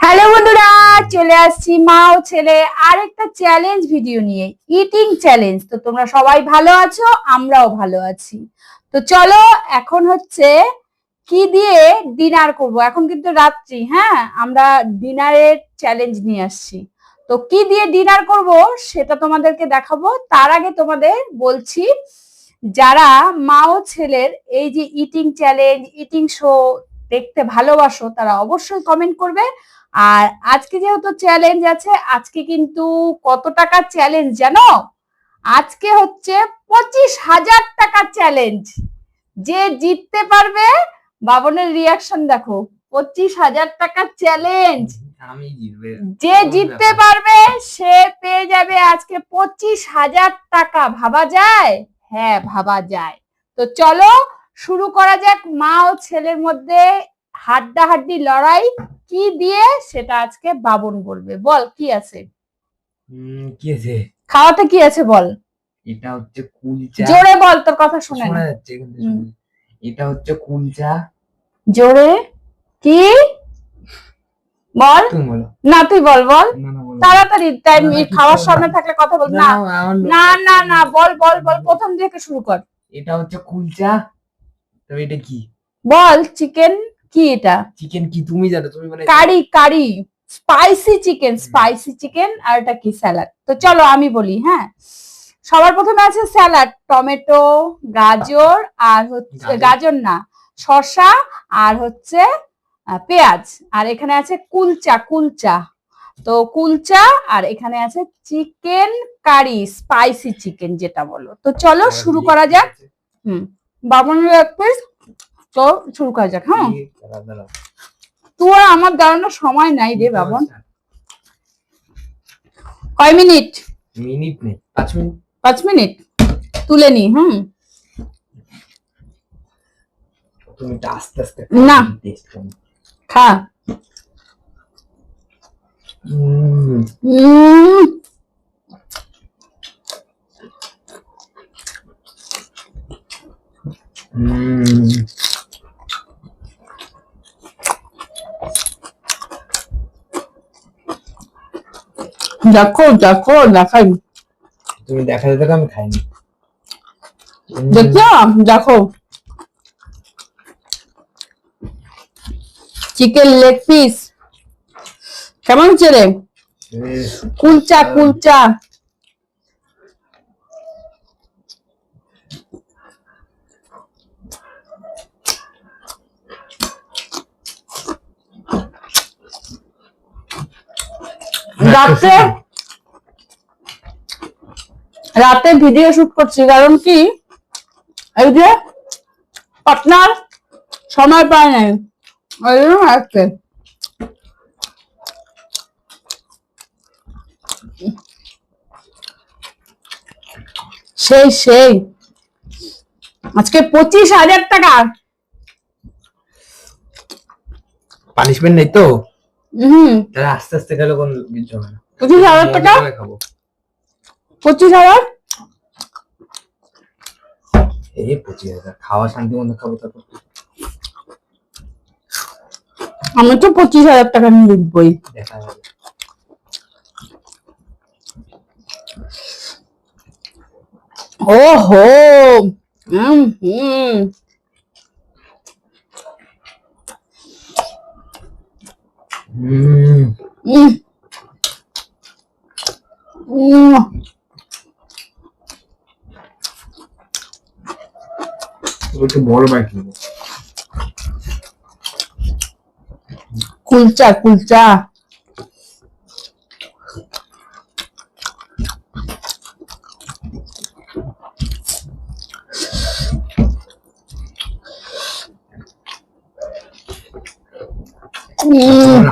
Hello বন্ধুরা, চলে আসছি মা ও ছেলে আরেকটা চ্যালেঞ্জ ভিডিও নিয়ে, ইটিং চ্যালেঞ্জ। তো তোমরা সবাই ভালো আছো, আমরাও ভালো আছি। তো চলো, এখন হচ্ছে কি দিয়ে ডিনার করব। এখন কিন্তু রাত্রি, হ্যাঁ, আমরা ডিনারের চ্যালেঞ্জ নিয়ে আসছি। তো কি দিয়ে ডিনার করব সেটা তোমাদেরকে দেখাবো। তার আগে তোমাদের বলছি, যারা মা ও ছেলের এই যে ইটিং চ্যালেঞ্জ, ইটিং শো দেখতে ভালোবাসো, তারা অবশ্যই কমেন্ট করবে। আর আজকে যেহেতু চ্যালেঞ্জ আছে, আজকে কিন্তু কত টাকার চ্যালেঞ্জ জানো? আজকে হচ্ছে 25,000 টাকার চ্যালেঞ্জ। যে জিততে পারবে, বাবনের রিয়াকশন দেখো, 25,000 টাকার চ্যালেঞ্জ। যে জিততে পারবে সে পেয়ে যাবে আজকে 25,000 টাকা। ভাবা যায়? হ্যাঁ, ভাবা যায়। তো চলো শুরু করা যাক মা ও ছেলের মধ্যে হাড্ডাহাড্ডি লড়াই। কি দিয়ে সেটা আজকে বাবন বলবে। বল কি আছে? কি আছে খাওয়াতে? কি আছে বল। এটা হচ্ছে কুলচা। জোরে বল, তোর কথা শোনা যাচ্ছে কিন্তু। এটা হচ্ছে কুলচা। জোরে কি বল? তুমি বলো না, তুই বল বল তাড়াতাড়ি। টাইম খাওয়ার না, সামনে থাকলে কথা বল না। না না না, বল বল বল, প্রথম থেকে শুরু কর। এটা হচ্ছে কুলচা। তো এটা কি বল। চিকেন। কি এটা? চিকেন কি তুমি জানো? তুমি মানে কারি, কারি, স্পাইসি চিকেন, স্পাইসি চিকেন। আর এটা কি? স্যালাড। তো চলো আমি বলি, হ্যাঁ। সবার প্রথমে আছে স্যালাড, টমেটো, গাজর, আর হচ্ছে গাজর না, শসা, আর হচ্ছে পেঁয়াজ। আর এখানে আছে কুলচা, কুলচা। তো কুলচা, আর এখানে আছে চিকেন কারি, স্পাইসি চিকেন যেটা বলো। তো চলো শুরু করা যাক। বাবনের এক পিস। তো শুরু করা যাক। হ্যাঁ, তোর আমার দাঁড়ানোর সময় নাই রে বাবন। কয় মিনিট? মিনিট নেই, 5 মিনিট। 5 মিনিট তুলে নি। তুমি আস্তে আস্তে না খা। দেখো দেখো, দেখাই। তুমি দেখাতে দেখো, আমি খাইনি। দেখো দেখো, চিকেন লেগ পিস কেমন হচ্ছে রে? কুলচা, কুলচা। রাতে রাতে ভিডিও শুট করছি, কারণ কি এই যে পার্টনার সময় পায় নাই, ওই জন্য আজকে। সেই সেই আজকে 25,000 টাকা। পানিশমেন্ট নেই তো? তাহলে আস্তে আস্তে খেলে কোন কিছু হবে না। 25,000 টাকা খাবো। 25,000? এই 25,000 খাওয়া শান্তি মতো খাবো। তারপর আমি তো 25,000 টাকা নিয়ে লিখবই। দেখা যাবে। ওহো, একটু বড় বাইক নেবো। কুলচা, কুলচা।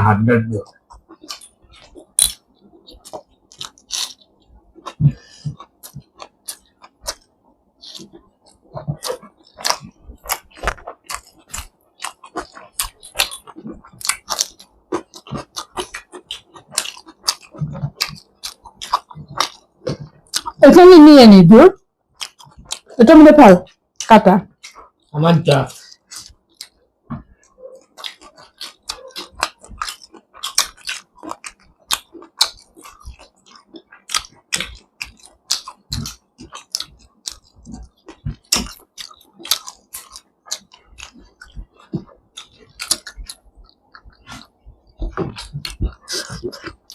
হাত ব্যাটবো। এখানে নিয়ে নি দুধ, এটা মধ্যে ফেল কাটা। আমার যা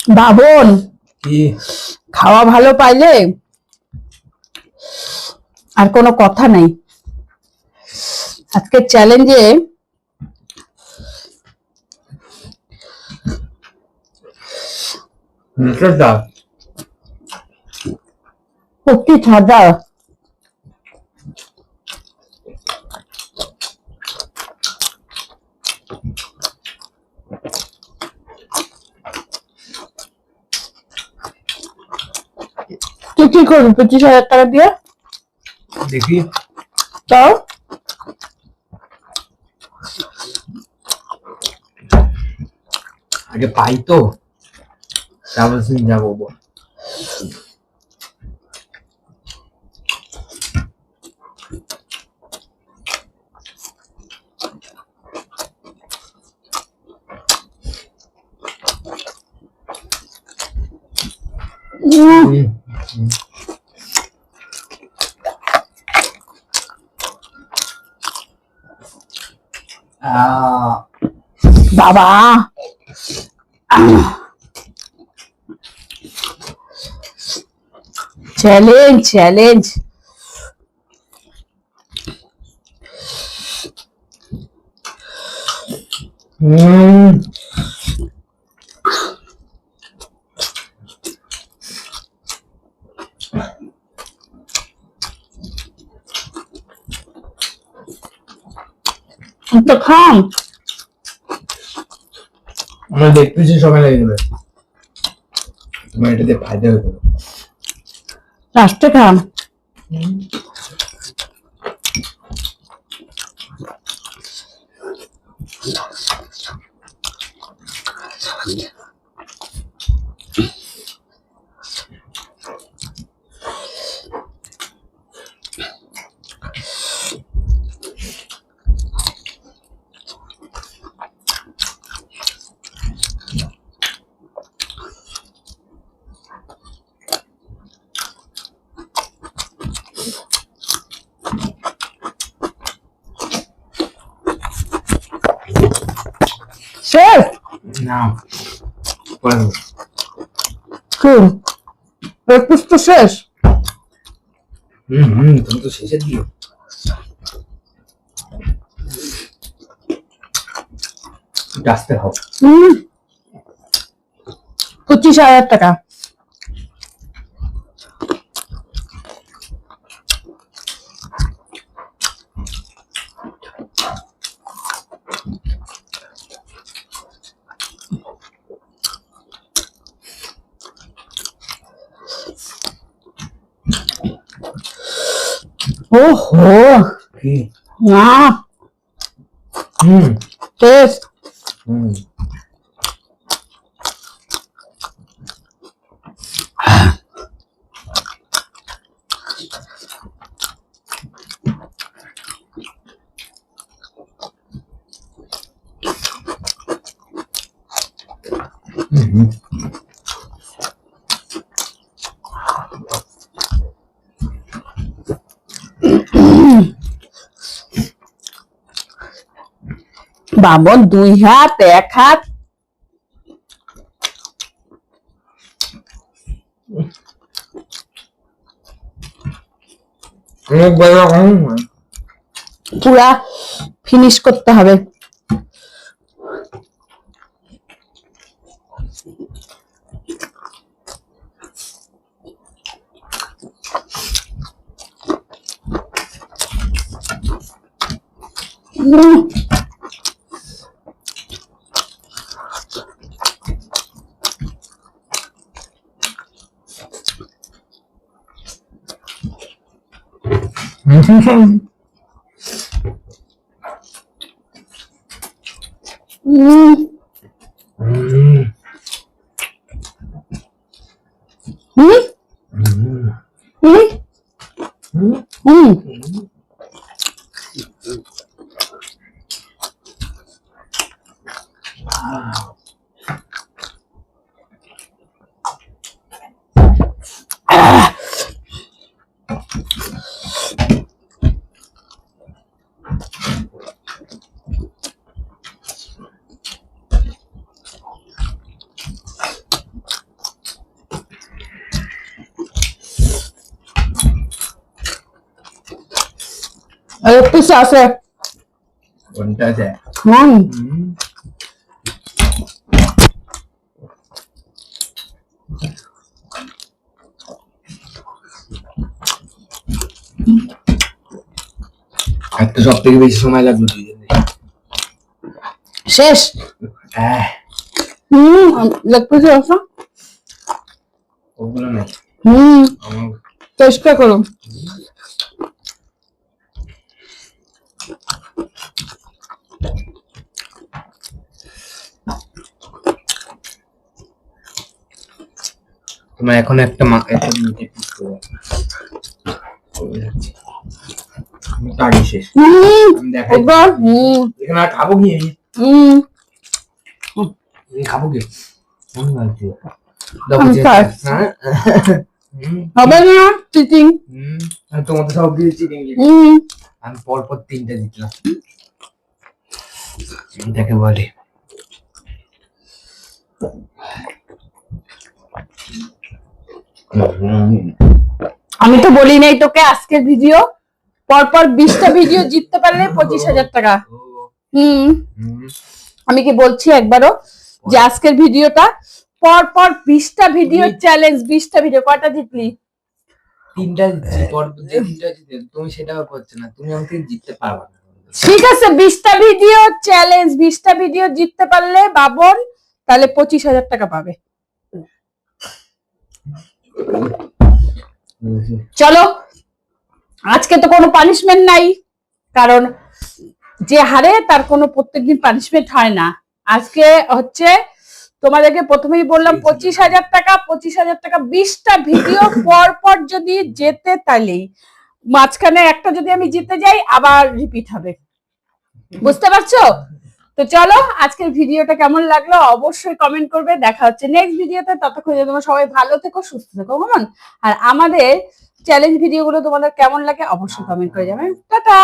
বাবন, কি খাওয়া ভালো পাইলে আর কোনো কথা নাই। আজকের চ্যালেঞ্জে মিটারটা 25,000। তুই কি করবি 25,000 টাকা দিয়ে? দেখি তাও আগে পাই তো, তারপর যাবো। বাবা, চ্যালেঞ্জ চ্যালেঞ্জ। তো খান, আমার দেখতে সময় লেগে যাবে, তোমার এটাতে ফায়দা হয়ে যাবে। লাস্টে খান। শেষ না, পরে দেবো। কি প্র্যাকটিস তো শেষ? তুমি তো শেষে দিও। আসতে হবে। 25,000 টাকা। ওহো, কি না টেস্ট। বামন 2 হাত 1 হাত। পুরা ফিনিশ করতে হবে। লেগ পিস আছে। কোনটা আছে? হুম একটা সব থেকে বেশি সময় লাগলো দুইজনে। শেষ। হ্যাঁ, লেগ পিস আছে। ওগুলো নাই আমার। চেষ্টা করো। তোমার এখন একটা একটা মিনিটে পিস করবো। টাড়ি শেষ। আমি দেখাই এখানে আর খাবো কি আমি? আমি খাবো কি? আমি বলছি হ্যাঁ হবে না চিটিং। আমি তোমাদের সব দিয়ে চিটিং আমি পরপর 3টা জিতলাম। এটাকে বলে আমি তো বলি নাই তোকে আজকের ভিডিও পরপর 20টা ভিডিও জিততে পারলে 25,000 টাকা। আমি কি বলছি একবারও যে আজকের ভিডিওটা পরপর 20টা ভিডিও চ্যালেঞ্জ। 20টা ভিডিও কয়টা জিতলি? 3টা জিতছি, পরপর যে 3টা জিতে তুমি সেটাও করছো না, তুমি আমাকে জিততে পারবে না। ঠিক আছে 20টা ভিডিও চ্যালেঞ্জ, 20টা ভিডিও জিততে পারলে বাবন তাহলে 25,000 টাকা পাবে। চলো আজকে তো কোনো পানিশমেন্ট নাই, কারণ যে হারে তার কোনো প্রত্যেকদিন পানিশমেন্ট হয় না। আজকে হচ্ছে তোমাদেরকে প্রথমেই বললাম 25,000 টাকা, 25,000 টাকা 20টা ভিডিও পর পর যদি যেতে তাইলেই, মাঝখানে একটা যদি আমি জিতে যাই আবার রিপিট হবে, বুঝতে পারছো? তো চলো আজকের ভিডিওটা কেমন লাগলো অবশ্যই কমেন্ট করবে। দেখা হচ্ছে নেক্সট ভিডিওতে, ততক্ষণে তোমরা সবাই ভালো থেকো, সুস্থ থেকো কেমন। আর আমাদের চ্যালেঞ্জ ভিডিওগুলো তোমাদের কেমন লাগে অবশ্যই কমেন্ট করে যাবেন। টাটা।